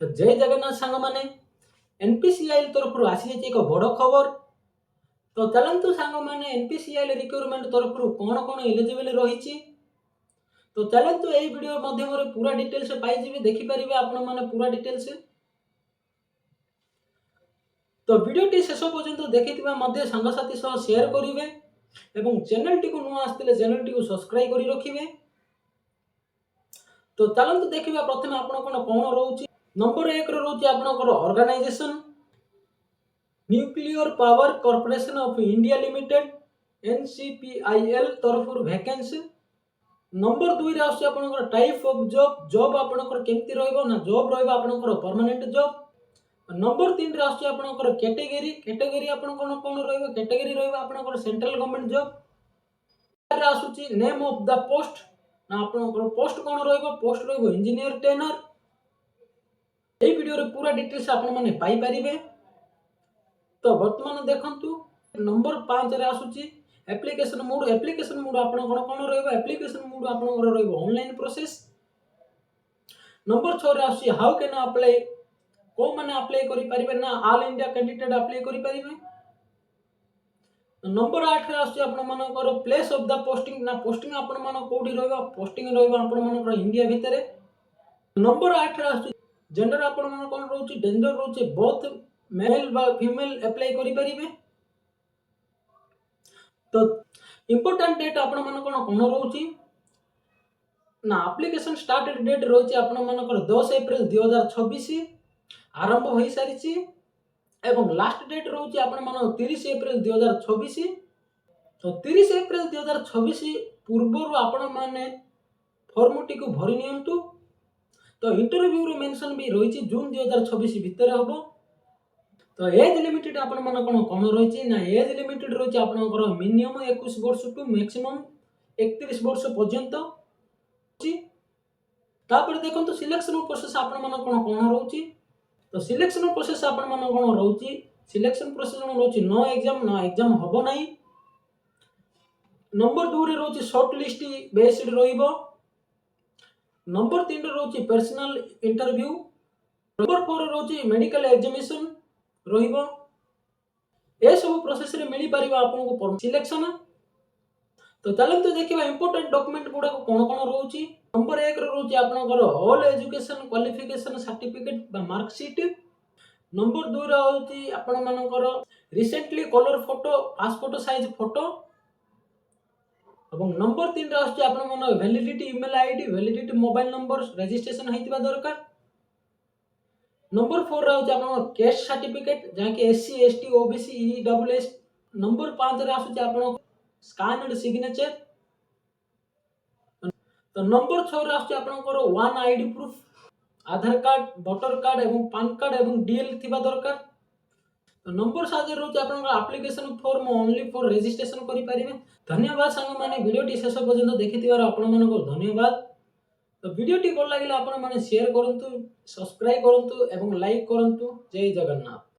तो जय जगन्नाथ सांग माने एनपीसीआई तरफ आसी एक बड़ खबर। तो चलतु सांग माने एनपीसीआई रिक्वायरमेंट तरफ कौन कौन एलिजिबल रही। तो चलतु यही वीडियो माध्यम पूरा डिटेल्स पाई देखिपारे आपण माने पूरा डिटेल्स। तो वीडियोटी शेष पर्यंत देखि सांगसाथी सह शेयर करेंगे एवं चैनल टी को नुआ आसते चैनल टी को सब्सक्राइब कर रखिए। तो चलतु देखा प्रथम आपण कौन रोचे। नंबर 1 रोचे आपनकर organization nuclear power corporation of India limited NCPIL तरफ वैकेंसी। नंबर 2 रे आसी आपनकर टाइप ऑफ जॉब जॉब आपनकर केमती रहइबो ना जॉब रहइबो आपनकर परमानेंट जॉब। नंबर 3 रे आसी आपनकर कैटेगरी कैटेगरी आपन कोन कोन रहइबो कैटेगरी रहइबो आपनकर सेंट्रल गवर्नमेंट जॉब। रे आसुची नेम ऑफ द पोस्ट ना आपनकर पोस्ट कोन रहइबो पोस्ट रहइबो इंजीनियर ट्रेनर। ए वीडियो रे पूरा डिटेल्स आपण माने पाई परिबे। तो वर्तमान देखंतु नंबर 5 रे आसुची एप्लीकेशन मोड आपण कोन रहइबो एप्लीकेशन मोड आपण रहइबो ऑनलाइन प्रोसेस। नंबर 6 रे आसुची हाउ कैन अप्लाई को माने अप्लाई करि परिबे ना ऑल इंडिया कैंडिडेट अप्लाई करि परिबे। नंबर 8 रे आसुची आपण मानकर प्लेस ऑफ द पोस्टिंग ना पोस्टिंग आपण मान कोठी रहइबो पोस्टिंग रहइबो आपण मानकर इंडिया भितरे। नंबर 8 रे आसुची जेंडर आपण मान कोन रहउची जेंडर रहउची बोथ मेल बा फीमेल अप्लाई करि परिबे। तो इंपोर्टेंट डेट आपण मान कोन रहउची ना एप्लीकेशन स्टार्टेड डेट रहउची आपण मानकर 10 अप्रैल 2026 आरंभ होई सारिची एवं लास्ट डेट रहउची आपण मान 30 अप्रैल 2026। तो 30 अप्रैल 2026 पूर्व आपण माने फॉर्म टी को भरि नियंतु। तो इंटरव्यू रे मेंशन भी रही जून 2026 भितर हम। तो एज लिमिटेड आपण मन कोन रही ना एज लिमिटेड रही आपनकर मिनिमम 21 वर्ष टू मैक्सिमम 31 वर्ष पर्यंत। तापर देखंतु सिलेक्शन प्रोसेस आपण मन कोन रहउची। तो सिलेक्शन प्रोसेस आपण मन कोन रहउची सिलेक्शन प्रोसेस रहउची नो एग्जाम हबो नाही। नंबर 2 रे रहउची शॉर्ट लिस्ट बेस्ड रहिबो। नंबर 3 रे रहउची पर्सनल इंटरव्यू। नंबर 4 रे रहउची मेडिकल एग्जामिनेशन रहिबो। ए सब प्रोसेस रे मिली परिबा आपन को सिलेक्शन। तो चलंतु देखिबा इंपोर्टेंट डॉक्यूमेंट गुडा कोन कोन रहउची। नंबर 1 रे रहउची आपनकर ऑल एजुकेशन क्वालिफिकेशन सर्टिफिकेट बा मार्कशीट। नंबर 2 रे रहउची आपन मानकर recently colour photo passport size photo. और नंबर 3 रे आछी आपन मन validity email ID validity mobile number registration हेतिबा दरकार। नंबर 4 रे आछी आपन कैस्ट सर्टिफिकेट जाके SC ST OBC EWS. Number 5 रे आछी आपन स्कैन्ड सिग्नेचर। तो नंबर 6 रे आछी आपनकर वन आईडी प्रूफ आधार कार्ड वोटर कार्ड एवं पैन कार्ड एवं डीएल थिबा दरकार। तो नंबर 7 रे रहउची आपनकर application form only for registration करि परिबे। धन्यवाद सांग माने वीडियोटी शेष पर्यंत देखिथिबार आपण मानको धन्यवाद। तो वीडियोटी भल लागिला आपण माने शेयर करंतु सब्सक्राइब करंतु एवं लाइक करंतु। जय जगन्नाथ।